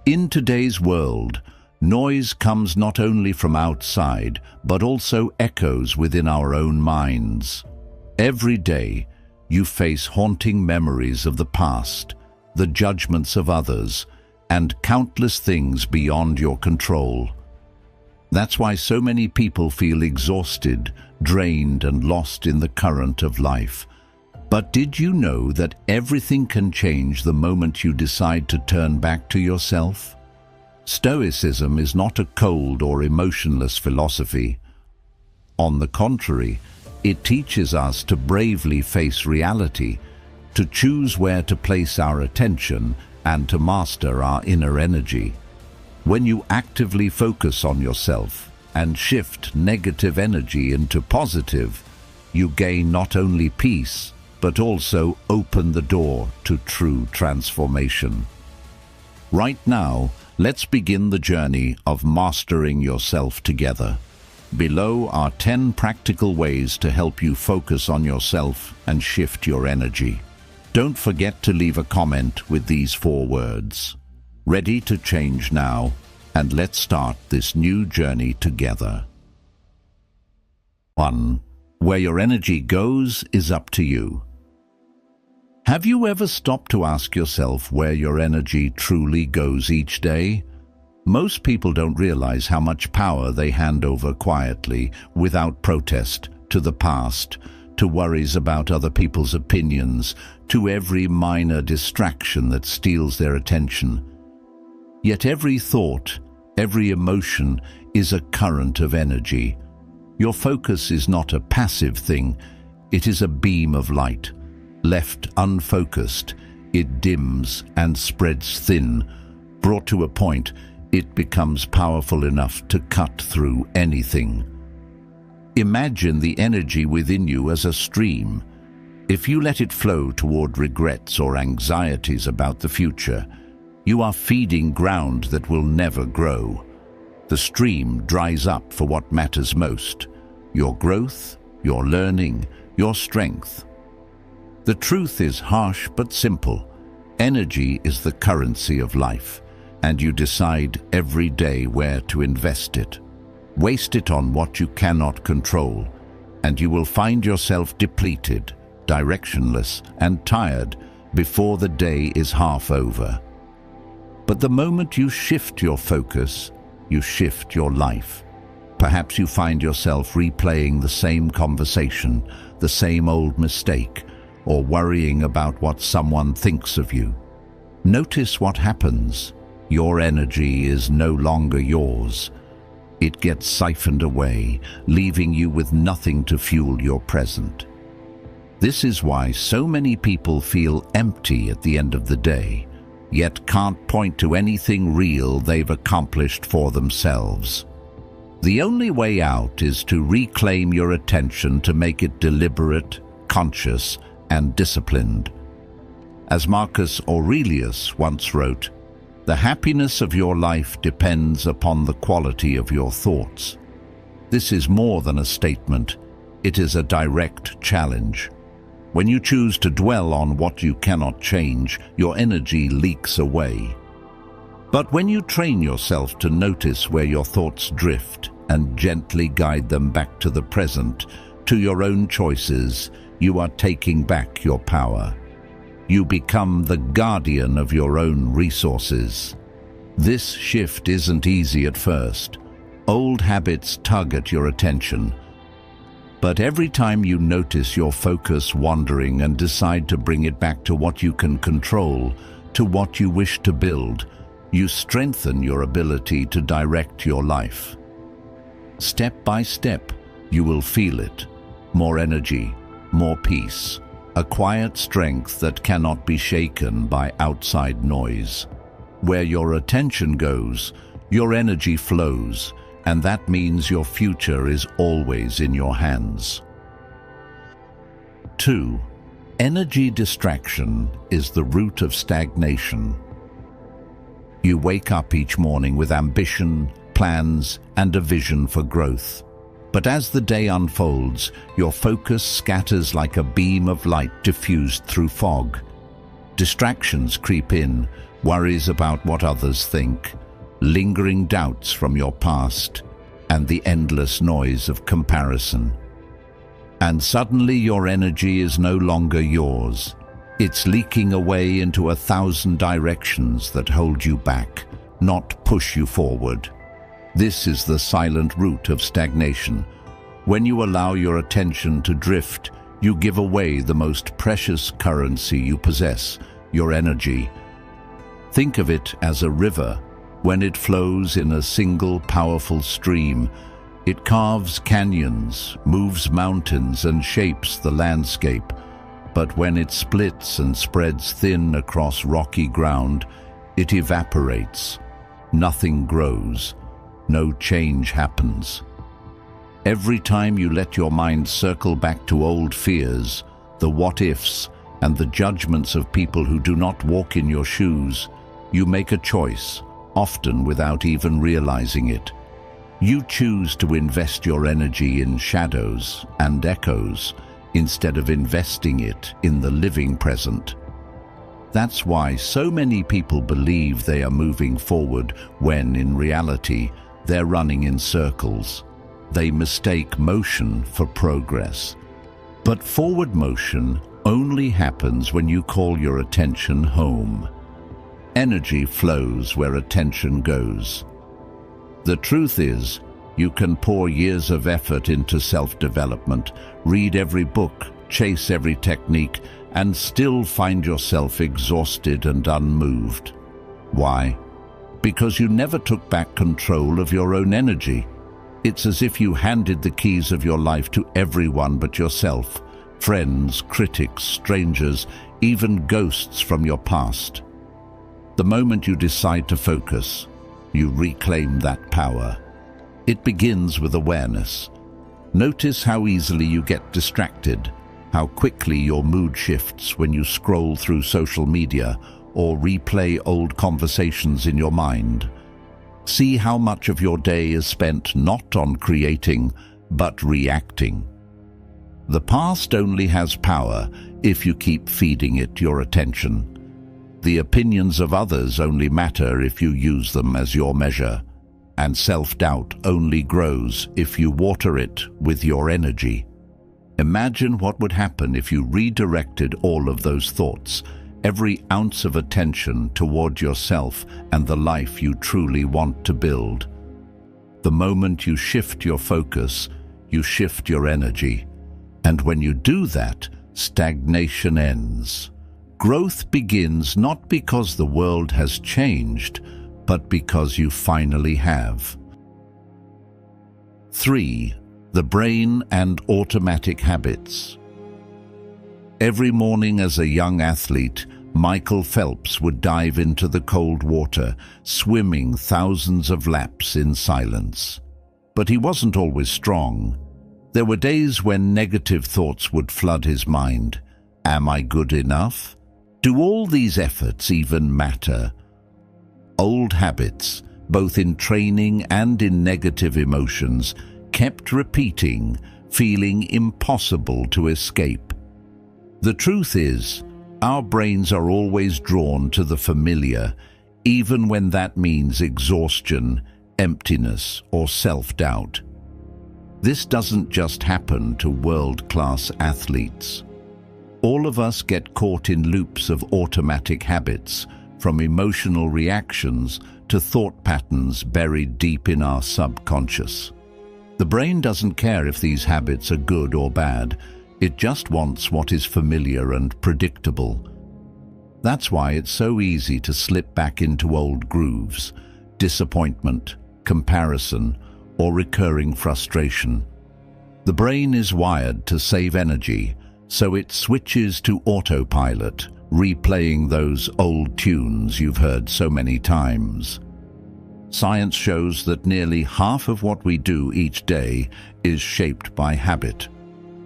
In today's world, noise comes not only from outside, but also echoes within our own minds. Every day, you face haunting memories of the past, the judgments of others, and countless things beyond your control. That's why so many people feel exhausted, drained, and lost in the current of life. But did you know that everything can change the moment you decide to turn back to yourself? Stoicism is not a cold or emotionless philosophy. On the contrary, it teaches us to bravely face reality, to choose where to place our attention, and to master our inner energy. When you actively focus on yourself and shift negative energy into positive, you gain not only peace, but also open the door to true transformation. Right now, let's begin the journey of mastering yourself together. Below are 10 practical ways to help you focus on yourself and shift your energy. Don't forget to leave a comment with these 4 words. Ready to change now, and let's start this new journey together. 1. Where your energy goes is up to you. Have you ever stopped to ask yourself where your energy truly goes each day? Most people don't realize how much power they hand over quietly, without protest, to the past, to worries about other people's opinions, to every minor distraction that steals their attention. Yet every thought, every emotion is a current of energy. Your focus is not a passive thing, it is a beam of light. Left unfocused, it dims and spreads thin. Brought to a point, it becomes powerful enough to cut through anything. Imagine the energy within you as a stream. If you let it flow toward regrets or anxieties about the future, you are feeding ground that will never grow. The stream dries up for what matters most: your growth, your learning, your strength. The truth is harsh but simple. Energy is the currency of life, and you decide every day where to invest it. Waste it on what you cannot control, and you will find yourself depleted, directionless, and tired before the day is half over. But the moment you shift your focus, you shift your life. Perhaps you find yourself replaying the same conversation, the same old mistake, or worrying about what someone thinks of you. Notice what happens. Your energy is no longer yours. It gets siphoned away, leaving you with nothing to fuel your present. This is why so many people feel empty at the end of the day, yet can't point to anything real they've accomplished for themselves. The only way out is to reclaim your attention, to make it deliberate, conscious, and disciplined. As Marcus Aurelius once wrote, "The happiness of your life depends upon the quality of your thoughts." This is more than a statement, it is a direct challenge. When you choose to dwell on what you cannot change, your energy leaks away. But when you train yourself to notice where your thoughts drift and gently guide them back to the present, to your own choices, you are taking back your power. You become the guardian of your own resources. This shift isn't easy at first. Old habits tug at your attention. But every time you notice your focus wandering and decide to bring it back to what you can control, to what you wish to build, you strengthen your ability to direct your life. Step by step, you will feel it. More energy, more peace, a quiet strength that cannot be shaken by outside noise. Where your attention goes, your energy flows, and that means your future is always in your hands. 2. Energy distraction is the root of stagnation. You wake up each morning with ambition, plans, and a vision for growth. But as the day unfolds, your focus scatters like a beam of light diffused through fog. Distractions creep in, worries about what others think, lingering doubts from your past, and the endless noise of comparison. And suddenly your energy is no longer yours. It's leaking away into 1,000 directions that hold you back, not push you forward. This is the silent root of stagnation. When you allow your attention to drift, you give away the most precious currency you possess, your energy. Think of it as a river. When it flows in a single powerful stream, it carves canyons, moves mountains, and shapes the landscape. But when it splits and spreads thin across rocky ground, it evaporates. Nothing grows. No change happens. Every time you let your mind circle back to old fears, the what-ifs, and the judgments of people who do not walk in your shoes, you make a choice, often without even realizing it. You choose to invest your energy in shadows and echoes instead of investing it in the living present. That's why so many people believe they are moving forward when, in reality, they're running in circles. They mistake motion for progress. But forward motion only happens when you call your attention home. Energy flows where attention goes. The truth is, you can pour years of effort into self-development, read every book, chase every technique, and still find yourself exhausted and unmoved. Why? Because you never took back control of your own energy. It's as if you handed the keys of your life to everyone but yourself, friends, critics, strangers, even ghosts from your past. The moment you decide to focus, you reclaim that power. It begins with awareness. Notice how easily you get distracted, how quickly your mood shifts when you scroll through social media or replay old conversations in your mind. See how much of your day is spent not on creating, but reacting. The past only has power if you keep feeding it your attention. The opinions of others only matter if you use them as your measure, and self-doubt only grows if you water it with your energy. Imagine what would happen if you redirected all of those thoughts, every ounce of attention toward yourself and the life you truly want to build. The moment you shift your focus, you shift your energy. And when you do that, stagnation ends. Growth begins not because the world has changed, but because you finally have. 3. The brain and automatic habits. Every morning as a young athlete, Michael Phelps would dive into the cold water, swimming thousands of laps in silence. But he wasn't always strong. There were days when negative thoughts would flood his mind. Am I good enough? Do all these efforts even matter? Old habits, both in training and in negative emotions, kept repeating, feeling impossible to escape. The truth is, our brains are always drawn to the familiar, even when that means exhaustion, emptiness, or self-doubt. This doesn't just happen to world-class athletes. All of us get caught in loops of automatic habits, from emotional reactions to thought patterns buried deep in our subconscious. The brain doesn't care if these habits are good or bad. It just wants what is familiar and predictable. That's why it's so easy to slip back into old grooves, disappointment, comparison, or recurring frustration. The brain is wired to save energy, so it switches to autopilot, replaying those old tunes you've heard so many times. Science shows that nearly half of what we do each day is shaped by habit.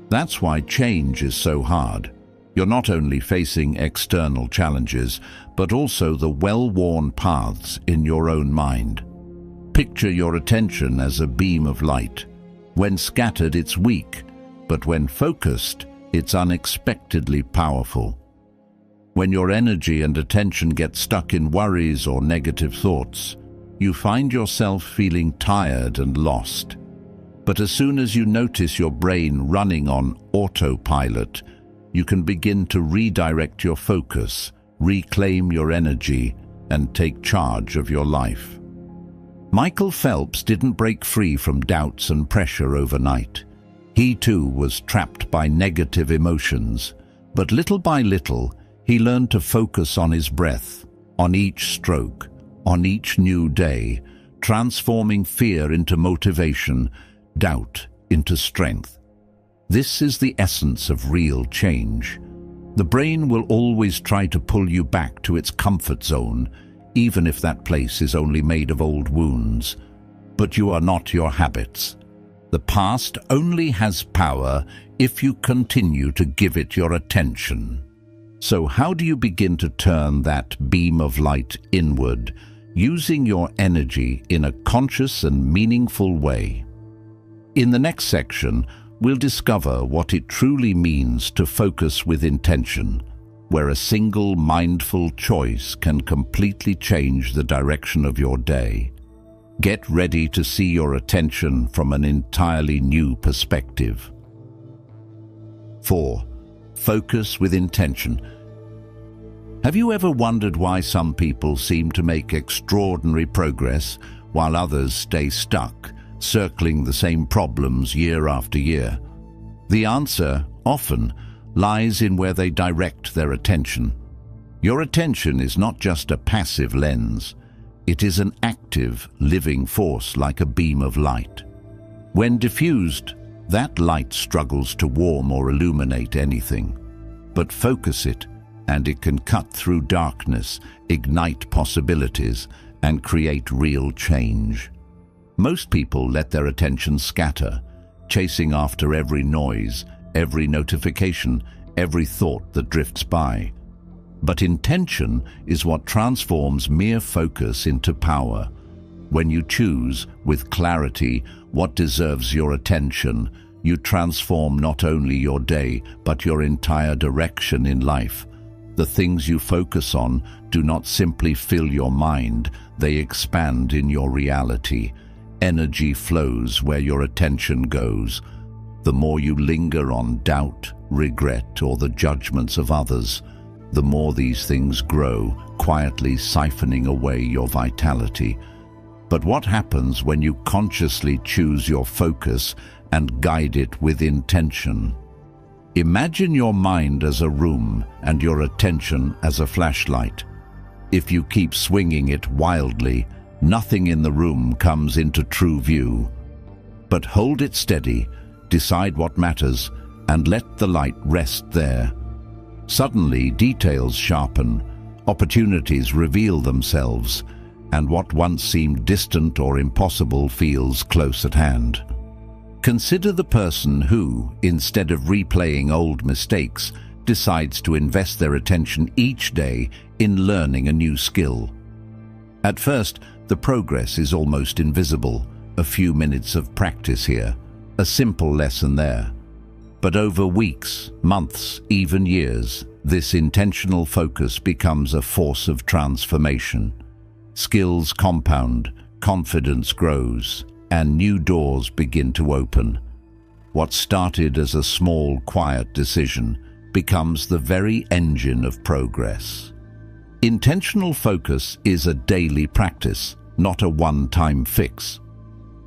That's why change is so hard. You're not only facing external challenges, but also the well-worn paths in your own mind. Picture your attention as a beam of light. When scattered, it's weak, but when focused, it's unexpectedly powerful. When your energy and attention get stuck in worries or negative thoughts, you find yourself feeling tired and lost. But as soon as you notice your brain running on autopilot, you can begin to redirect your focus, reclaim your energy, and take charge of your life. Michael Phelps didn't break free from doubts and pressure overnight. He too was trapped by negative emotions, but little by little, he learned to focus on his breath, on each stroke, on each new day, transforming fear into motivation, doubt into strength. This is the essence of real change. The brain will always try to pull you back to its comfort zone, even if that place is only made of old wounds. But you are not your habits. The past only has power if you continue to give it your attention. So how do you begin to turn that beam of light inward, using your energy in a conscious and meaningful way? In the next section, we'll discover what it truly means to focus with intention, where a single mindful choice can completely change the direction of your day. Get ready to see your attention from an entirely new perspective. 4. Focus with intention. Have you ever wondered why some people seem to make extraordinary progress while others stay stuck, circling the same problems year after year? The answer, often, lies in where they direct their attention. Your attention is not just a passive lens. It is an active, living force like a beam of light. When diffused, that light struggles to warm or illuminate anything. But focus it, and it can cut through darkness, ignite possibilities, and create real change. Most people let their attention scatter, chasing after every noise, every notification, every thought that drifts by. But intention is what transforms mere focus into power. When you choose, with clarity, what deserves your attention, you transform not only your day, but your entire direction in life. The things you focus on do not simply fill your mind, they expand in your reality. Energy flows where your attention goes. The more you linger on doubt, regret, or the judgments of others, the more these things grow, quietly siphoning away your vitality. But what happens when you consciously choose your focus and guide it with intention? Imagine your mind as a room and your attention as a flashlight. If you keep swinging it wildly, nothing in the room comes into true view. But hold it steady, decide what matters, and let the light rest there. Suddenly, details sharpen, opportunities reveal themselves, and what once seemed distant or impossible feels close at hand. Consider the person who, instead of replaying old mistakes, decides to invest their attention each day in learning a new skill. At first, the progress is almost invisible, a few minutes of practice here, a simple lesson there. But over weeks, months, even years, this intentional focus becomes a force of transformation. Skills compound, confidence grows, and new doors begin to open. What started as a small, quiet decision becomes the very engine of progress. Intentional focus is a daily practice, not a one-time fix.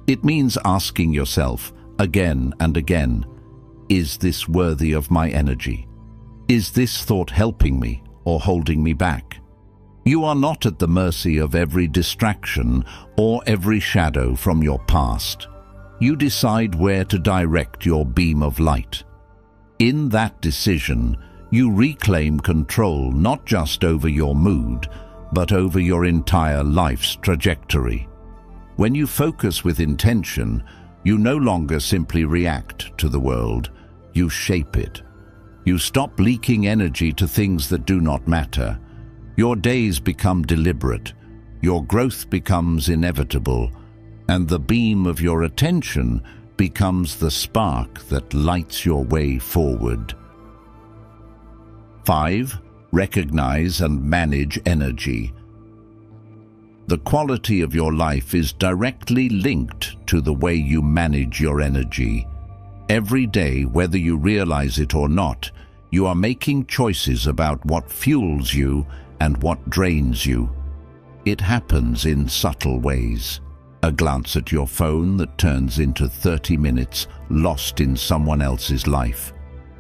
It means asking yourself again and again, is this worthy of my energy? Is this thought helping me or holding me back? You are not at the mercy of every distraction or every shadow from your past. You decide where to direct your beam of light. In that decision, you reclaim control not just over your mood, but over your entire life's trajectory. When you focus with intention, you no longer simply react to the world, you shape it. You stop leaking energy to things that do not matter. Your days become deliberate, your growth becomes inevitable, and the beam of your attention becomes the spark that lights your way forward. 5. Recognize and manage energy. The quality of your life is directly linked to the way you manage your energy. Every day, whether you realize it or not, you are making choices about what fuels you and what drains you. It happens in subtle ways. A glance at your phone that turns into 30 minutes lost in someone else's life,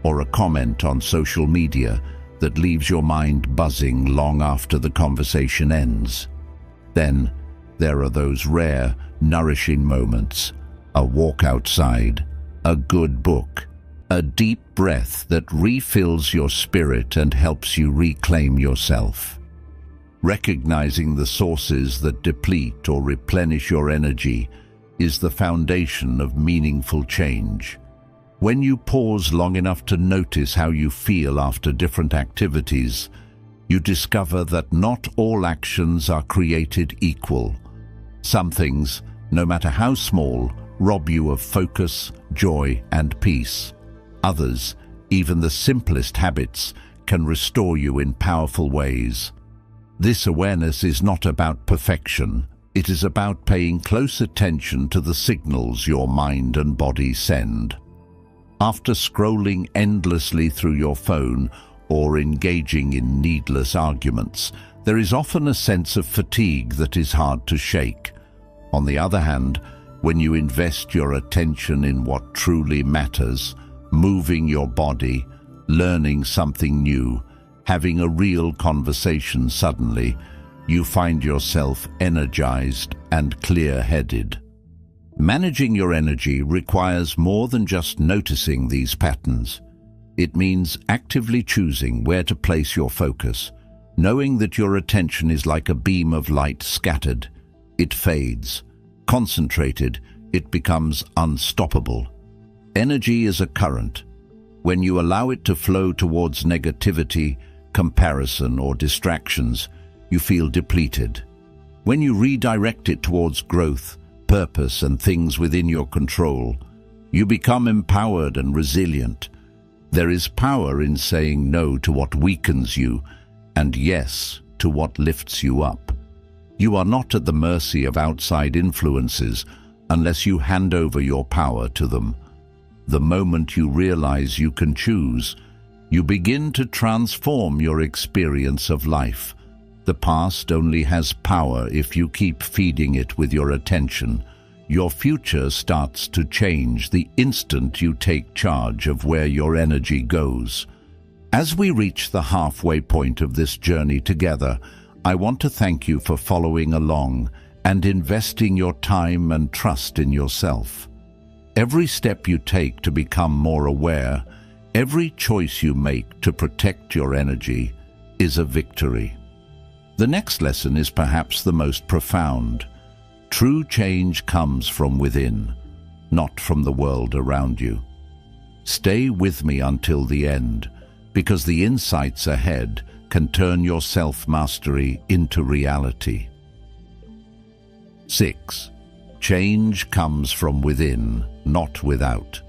or a comment on social media that leaves your mind buzzing long after the conversation ends. Then there are those rare, nourishing moments, a walk outside, a good book, a deep breath that refills your spirit and helps you reclaim yourself. Recognizing the sources that deplete or replenish your energy is the foundation of meaningful change. When you pause long enough to notice how you feel after different activities, you discover that not all actions are created equal. Some things, no matter how small, rob you of focus, joy, and peace. Others, even the simplest habits, can restore you in powerful ways. This awareness is not about perfection. It is about paying close attention to the signals your mind and body send. After scrolling endlessly through your phone or engaging in needless arguments, there is often a sense of fatigue that is hard to shake. On the other hand, when you invest your attention in what truly matters, moving your body, learning something new, having a real conversation, suddenly, you find yourself energized and clear-headed. Managing your energy requires more than just noticing these patterns. It means actively choosing where to place your focus, knowing that your attention is like a beam of light scattered. It fades. Concentrated, it becomes unstoppable. Energy is a current. When you allow it to flow towards negativity, comparison, or distractions, you feel depleted. When you redirect it towards growth, purpose, and things within your control, you become empowered and resilient. There is power in saying no to what weakens you and yes to what lifts you up. You are not at the mercy of outside influences unless you hand over your power to them. The moment you realize you can choose, you begin to transform your experience of life. The past only has power if you keep feeding it with your attention. Your future starts to change the instant you take charge of where your energy goes. As we reach the halfway point of this journey together, I want to thank you for following along and investing your time and trust in yourself. Every step you take to become more aware, every choice you make to protect your energy, is a victory. The next lesson is perhaps the most profound. True change comes from within, not from the world around you. Stay with me until the end, because the insights ahead can turn your self-mastery into reality. 6. Change comes from within, not without.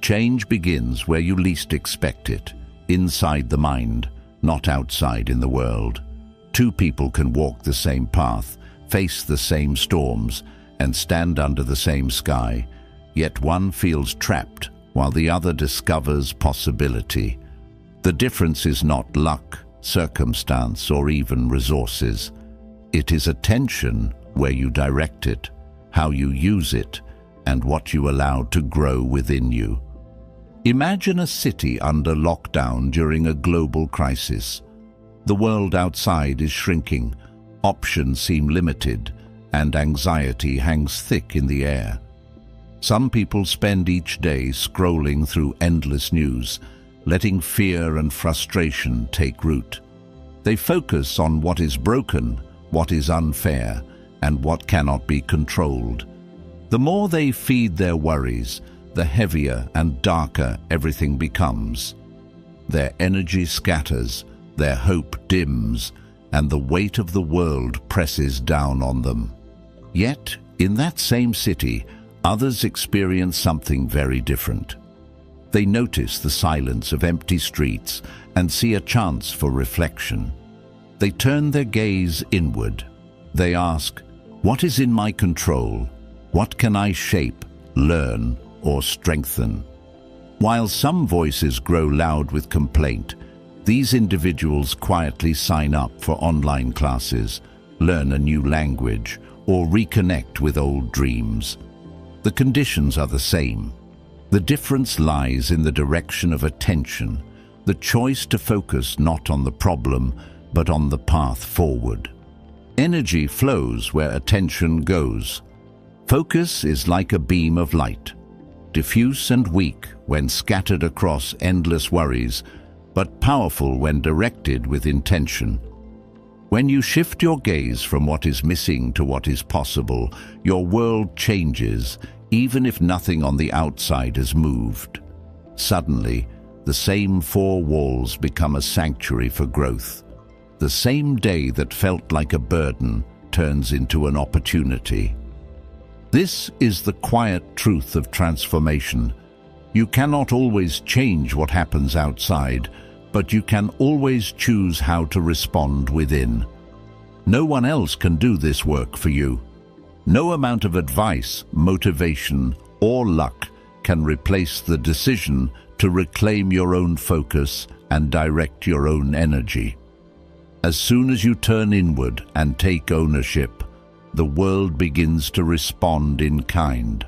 Change begins where you least expect it, inside the mind, not outside in the world. Two people can walk the same path, face the same storms, and stand under the same sky, yet one feels trapped while the other discovers possibility. The difference is not luck, circumstance, or even resources. It is attention, where you direct it, how you use it, and what you allow to grow within you. Imagine a city under lockdown during a global crisis. The world outside is shrinking, options seem limited, and anxiety hangs thick in the air. Some people spend each day scrolling through endless news, letting fear and frustration take root. They focus on what is broken, what is unfair, and what cannot be controlled. The more they feed their worries, the heavier and darker everything becomes. Their energy scatters, their hope dims, and the weight of the world presses down on them. Yet, in that same city, others experience something very different. They notice the silence of empty streets and see a chance for reflection. They turn their gaze inward. They ask, "What is in my control? What can I shape, learn, or strengthen?" While some voices grow loud with complaint, these individuals quietly sign up for online classes, learn a new language, or reconnect with old dreams. The conditions are the same. The difference lies in the direction of attention, the choice to focus not on the problem, but on the path forward. Energy flows where attention goes. Focus is like a beam of light, diffuse and weak when scattered across endless worries, but powerful when directed with intention. When you shift your gaze from what is missing to what is possible, your world changes, even if nothing on the outside has moved. Suddenly, the same four walls become a sanctuary for growth. The same day that felt like a burden turns into an opportunity. This is the quiet truth of transformation. You cannot always change what happens outside, but you can always choose how to respond within. No one else can do this work for you. No amount of advice, motivation, or luck can replace the decision to reclaim your own focus and direct your own energy. As soon as you turn inward and take ownership, the world begins to respond in kind.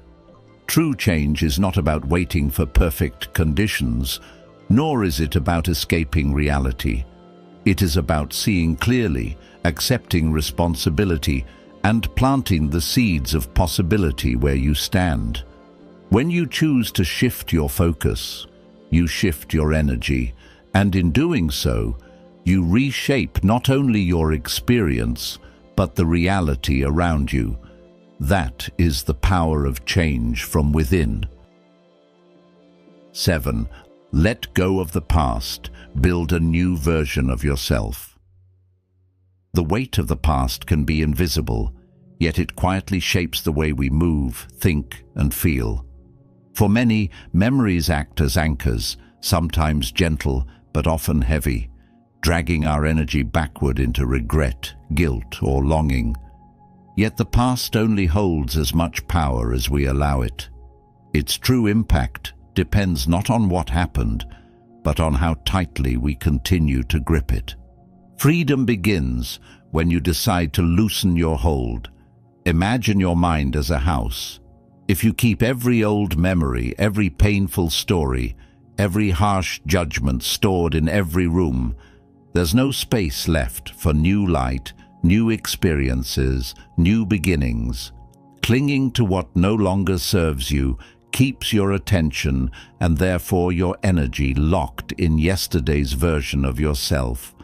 True change is not about waiting for perfect conditions, nor is it about escaping reality. It is about seeing clearly, accepting responsibility, and planting the seeds of possibility where you stand. When you choose to shift your focus, you shift your energy, and in doing so, you reshape not only your experience, but the reality around you. That is the power of change from within. 7. Let go of the past. Build a new version of yourself. The weight of the past can be invisible, yet it quietly shapes the way we move, think, and feel. For many, memories act as anchors, sometimes gentle but often heavy, dragging our energy backward into regret, guilt, or longing. Yet the past only holds as much power as we allow it. Its true impact depends not on what happened, but on how tightly we continue to grip it. Freedom begins when you decide to loosen your hold. Imagine your mind as a house. If you keep every old memory, every painful story, every harsh judgment stored in every room, there's no space left for new light, new experiences, new beginnings. Clinging to what no longer serves you keeps your attention and therefore your energy locked in yesterday's version of yourself.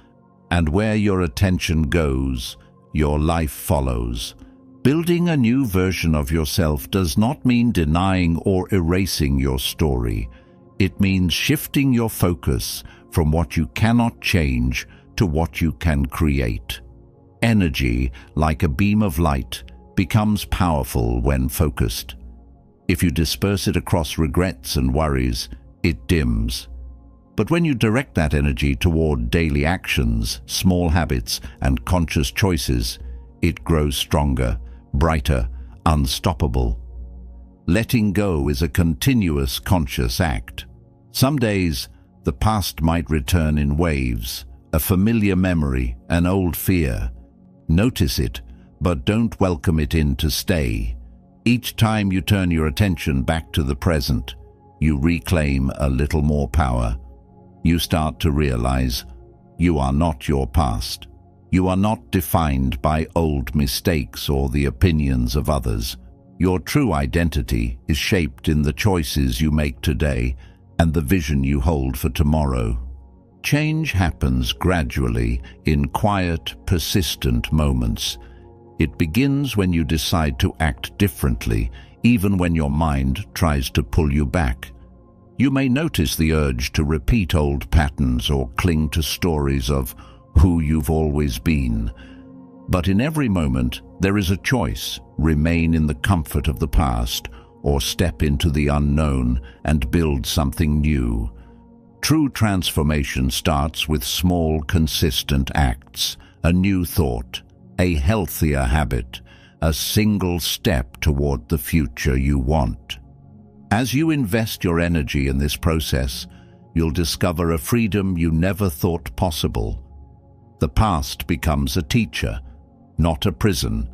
And where your attention goes, your life follows. Building a new version of yourself does not mean denying or erasing your story. It means shifting your focus from what you cannot change to what you can create. Energy, like a beam of light, becomes powerful when focused. If you disperse it across regrets and worries, it dims. But when you direct that energy toward daily actions, small habits, and conscious choices, it grows stronger, brighter, unstoppable. Letting go is a continuous conscious act. Some days, the past might return in waves, a familiar memory, an old fear. Notice it, but don't welcome it in to stay. Each time you turn your attention back to the present, you reclaim a little more power. You start to realize you are not your past. You are not defined by old mistakes or the opinions of others. Your true identity is shaped in the choices you make today and the vision you hold for tomorrow. Change happens gradually in quiet, persistent moments. It begins when you decide to act differently, even when your mind tries to pull you back. You may notice the urge to repeat old patterns or cling to stories of who you've always been. But in every moment, there is a choice: remain in the comfort of the past or step into the unknown and build something new. True transformation starts with small, consistent acts, a new thought, a healthier habit, a single step toward the future you want. As you invest your energy in this process, you'll discover a freedom you never thought possible. The past becomes a teacher, not a prison.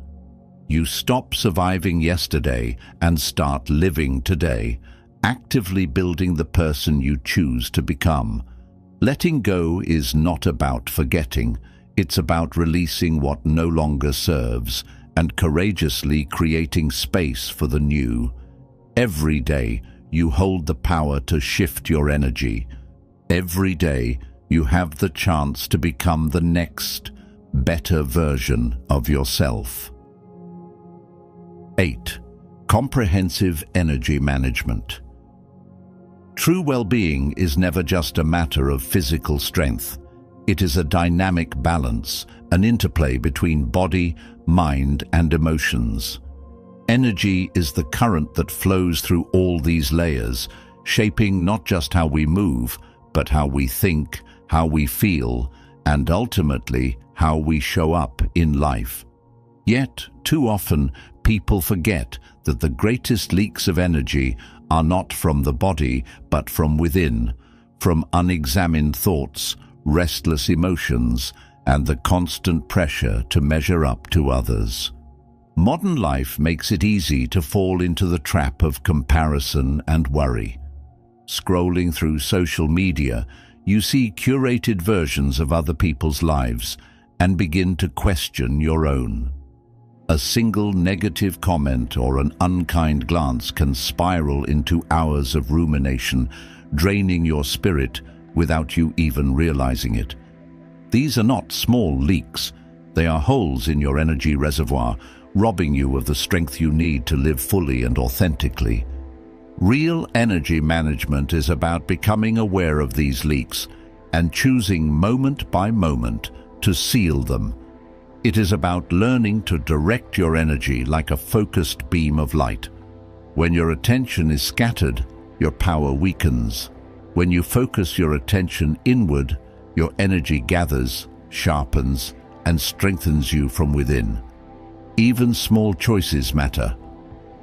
You stop surviving yesterday and start living today, actively building the person you choose to become. Letting go is not about forgetting. It's about releasing what no longer serves and courageously creating space for the new. Every day, you hold the power to shift your energy. Every day, you have the chance to become the next, better version of yourself. 8. Comprehensive energy management. True well-being is never just a matter of physical strength. It is a dynamic balance, an interplay between body, mind, and emotions. Energy is the current that flows through all these layers, shaping not just how we move, but how we think, how we feel, and ultimately how we show up in life. Yet, too often, people forget that the greatest leaks of energy are not from the body, but from within, from unexamined thoughts, restless emotions, and the constant pressure to measure up to others. Modern life makes it easy to fall into the trap of comparison and worry. Scrolling through social media, you see curated versions of other people's lives and begin to question your own. A single negative comment or an unkind glance can spiral into hours of rumination, draining your spirit without you even realizing it. These are not small leaks. They are holes in your energy reservoir, robbing you of the strength you need to live fully and authentically. Real energy management is about becoming aware of these leaks and choosing moment by moment to seal them. It is about learning to direct your energy like a focused beam of light. When your attention is scattered, your power weakens. When you focus your attention inward, your energy gathers, sharpens, and strengthens you from within. Even small choices matter.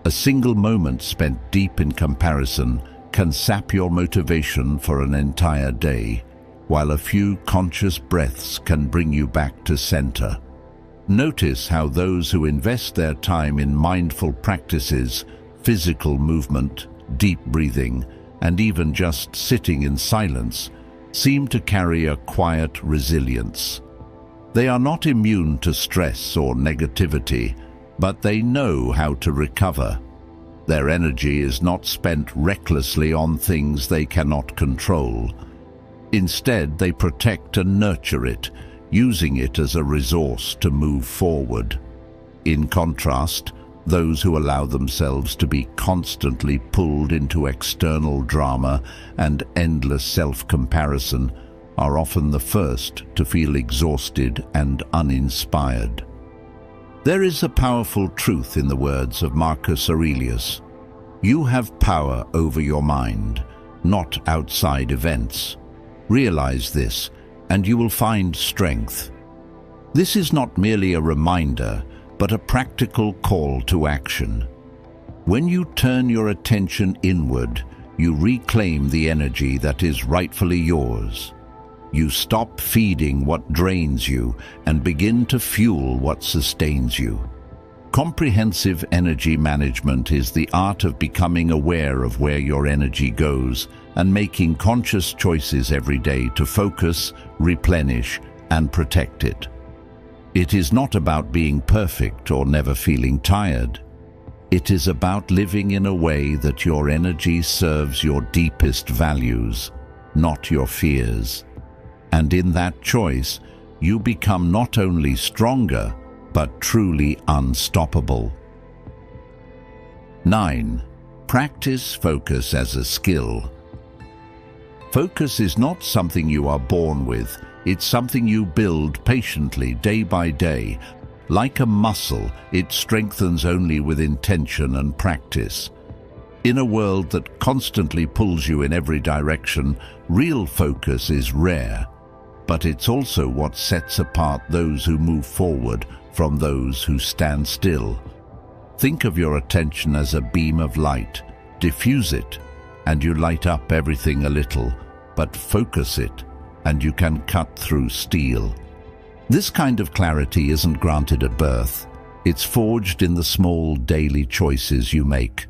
A single moment spent deep in comparison can sap your motivation for an entire day, while a few conscious breaths can bring you back to center. Notice how those who invest their time in mindful practices, physical movement, deep breathing, and even just sitting in silence, seem to carry a quiet resilience. They are not immune to stress or negativity, but they know how to recover. Their energy is not spent recklessly on things they cannot control. Instead, they protect and nurture it, using it as a resource to move forward. In contrast, those who allow themselves to be constantly pulled into external drama and endless self-comparison are often the first to feel exhausted and uninspired. There is a powerful truth in the words of Marcus Aurelius. You have power over your mind, not outside events. Realize this, and you will find strength. This is not merely a reminder, but a practical call to action. When you turn your attention inward, you reclaim the energy that is rightfully yours. You stop feeding what drains you and begin to fuel what sustains you. Comprehensive energy management is the art of becoming aware of where your energy goes and making conscious choices every day to focus, replenish, and protect it. It is not about being perfect or never feeling tired. It is about living in a way that your energy serves your deepest values, not your fears. And in that choice, you become not only stronger, but truly unstoppable. 9. Practice focus as a skill. Focus is not something you are born with. It's something you build patiently, day by day. Like a muscle, it strengthens only with intention and practice. In a world that constantly pulls you in every direction, real focus is rare, but it's also what sets apart those who move forward from those who stand still. Think of your attention as a beam of light. Diffuse it, and you light up everything a little, but focus it, and you can cut through steel. This kind of clarity isn't granted at birth. It's forged in the small daily choices you make.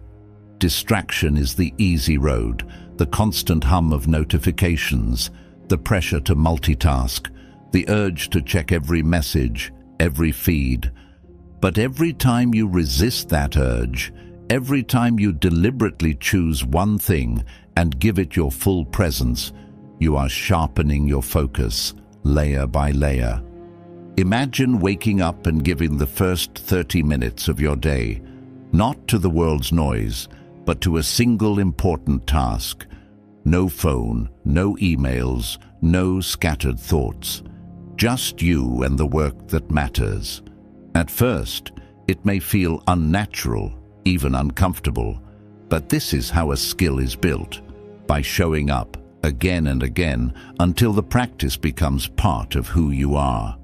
Distraction is the easy road, the constant hum of notifications, the pressure to multitask, the urge to check every message, every feed. But every time you resist that urge, every time you deliberately choose one thing and give it your full presence, you are sharpening your focus, layer by layer. Imagine waking up and giving the first 30 minutes of your day, not to the world's noise, but to a single important task. No phone, no emails, no scattered thoughts. Just you and the work that matters. At first, it may feel unnatural, even uncomfortable, but this is how a skill is built, by showing up again and again until the practice becomes part of who you are.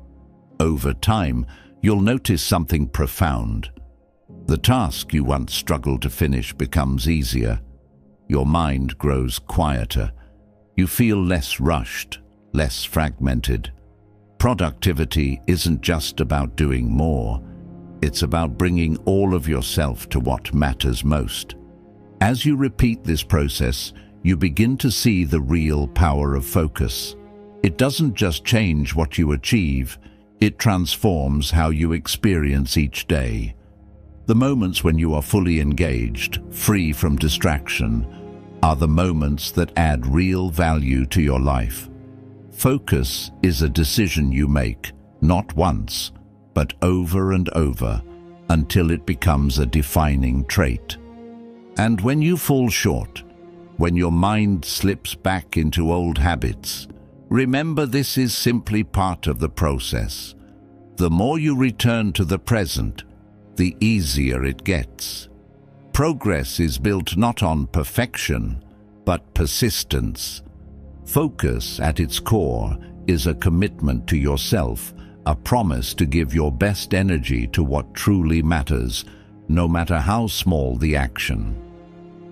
Over time, you'll notice something profound. The task you once struggled to finish becomes easier. Your mind grows quieter. You feel less rushed, less fragmented. Productivity isn't just about doing more. It's about bringing all of yourself to what matters most. As you repeat this process, you begin to see the real power of focus. It doesn't just change what you achieve, it transforms how you experience each day. The moments when you are fully engaged, free from distraction, are the moments that add real value to your life. Focus is a decision you make, not once, but over and over, until it becomes a defining trait. And when you fall short, when your mind slips back into old habits, remember this is simply part of the process. The more you return to the present, the easier it gets. Progress is built not on perfection, but persistence. Focus, at its core, is a commitment to yourself, a promise to give your best energy to what truly matters, no matter how small the action.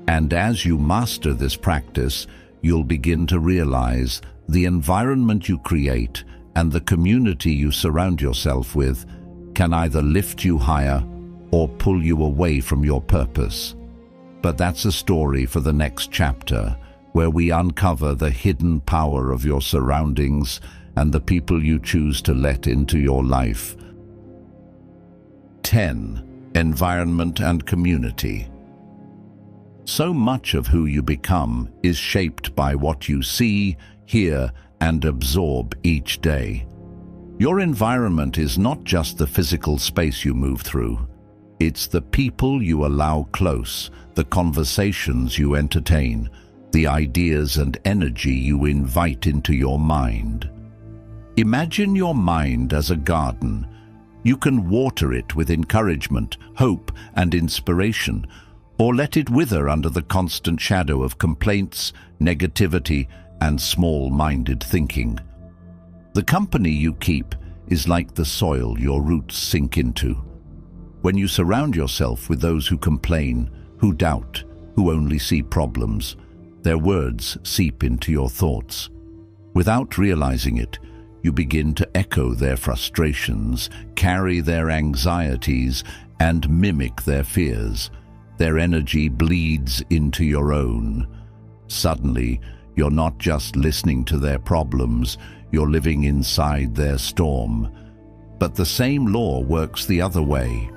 And as you master this practice, you'll begin to realize the environment you create and the community you surround yourself with can either lift you higher or pull you away from your purpose. But that's a story for the next chapter, where we uncover the hidden power of your surroundings and the people you choose to let into your life. 10. Environment and community. So much of who you become is shaped by what you see, hear, and absorb each day. Your environment is not just the physical space you move through. It's the people you allow close, the conversations you entertain, the ideas and energy you invite into your mind. Imagine your mind as a garden. You can water it with encouragement, hope, and inspiration, or let it wither under the constant shadow of complaints, negativity, and small-minded thinking. The company you keep is like the soil your roots sink into. When you surround yourself with those who complain, who doubt, who only see problems, their words seep into your thoughts. Without realizing it, you begin to echo their frustrations, carry their anxieties, and mimic their fears. Their energy bleeds into your own. Suddenly, you're not just listening to their problems, you're living inside their storm. But the same law works the other way.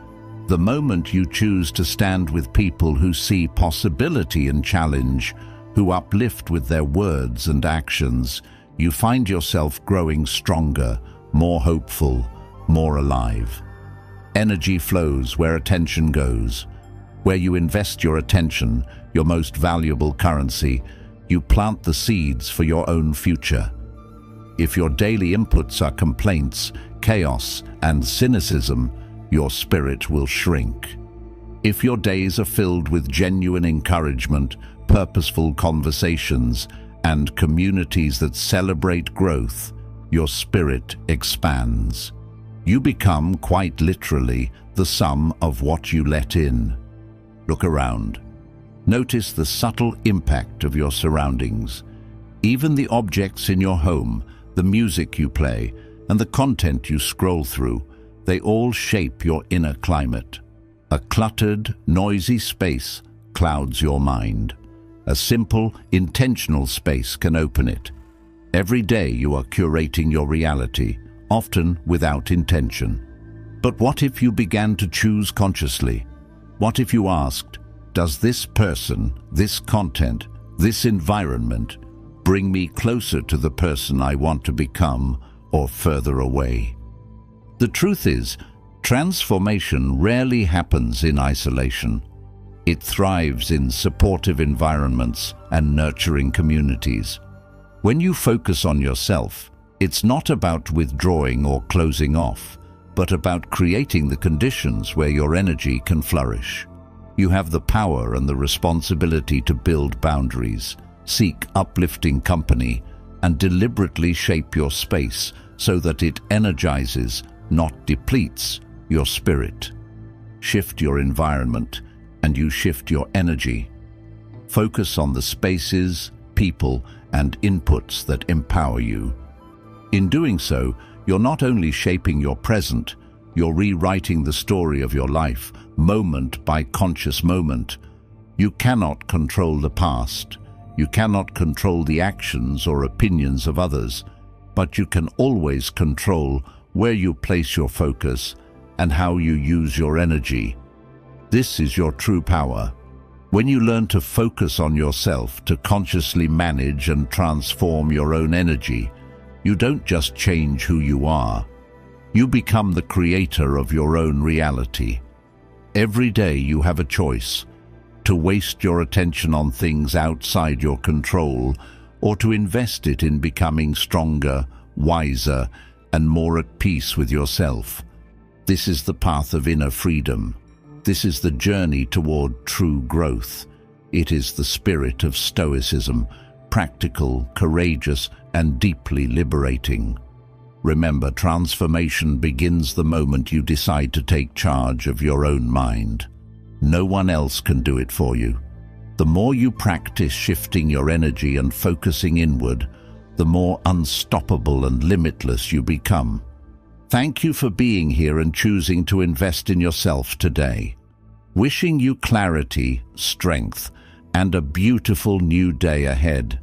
The moment you choose to stand with people who see possibility and challenge, who uplift with their words and actions, you find yourself growing stronger, more hopeful, more alive. Energy flows where attention goes. Where you invest your attention, your most valuable currency, you plant the seeds for your own future. If your daily inputs are complaints, chaos, and cynicism, your spirit will shrink. If your days are filled with genuine encouragement, purposeful conversations, and communities that celebrate growth, your spirit expands. You become, quite literally, the sum of what you let in. Look around. Notice the subtle impact of your surroundings. Even the objects in your home, the music you play, and the content you scroll through, they all shape your inner climate. A cluttered, noisy space clouds your mind. A simple, intentional space can open it. Every day you are curating your reality, often without intention. But what if you began to choose consciously? What if you asked, does this person, this content, this environment bring me closer to the person I want to become or further away? The truth is, transformation rarely happens in isolation. It thrives in supportive environments and nurturing communities. When you focus on yourself, it's not about withdrawing or closing off, but about creating the conditions where your energy can flourish. You have the power and the responsibility to build boundaries, seek uplifting company, and deliberately shape your space so that it energizes, not depletes, your spirit. Shift your environment, and you shift your energy. Focus on the spaces, people, and inputs that empower you. In doing so, you're not only shaping your present, you're rewriting the story of your life, moment by conscious moment. You cannot control the past. You cannot control the actions or opinions of others, but you can always control where you place your focus and how you use your energy. This is your true power. When you learn to focus on yourself, to consciously manage and transform your own energy, you don't just change who you are. You become the creator of your own reality. Every day you have a choice: to waste your attention on things outside your control, or to invest it in becoming stronger, wiser, and more at peace with yourself. This is the path of inner freedom. This is the journey toward true growth. It is the spirit of Stoicism, practical, courageous, and deeply liberating. Remember, transformation begins the moment you decide to take charge of your own mind. No one else can do it for you. The more you practice shifting your energy and focusing inward, the more unstoppable and limitless you become. Thank you for being here and choosing to invest in yourself today. Wishing you clarity, strength, and a beautiful new day ahead.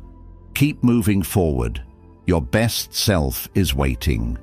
Keep moving forward. Your best self is waiting.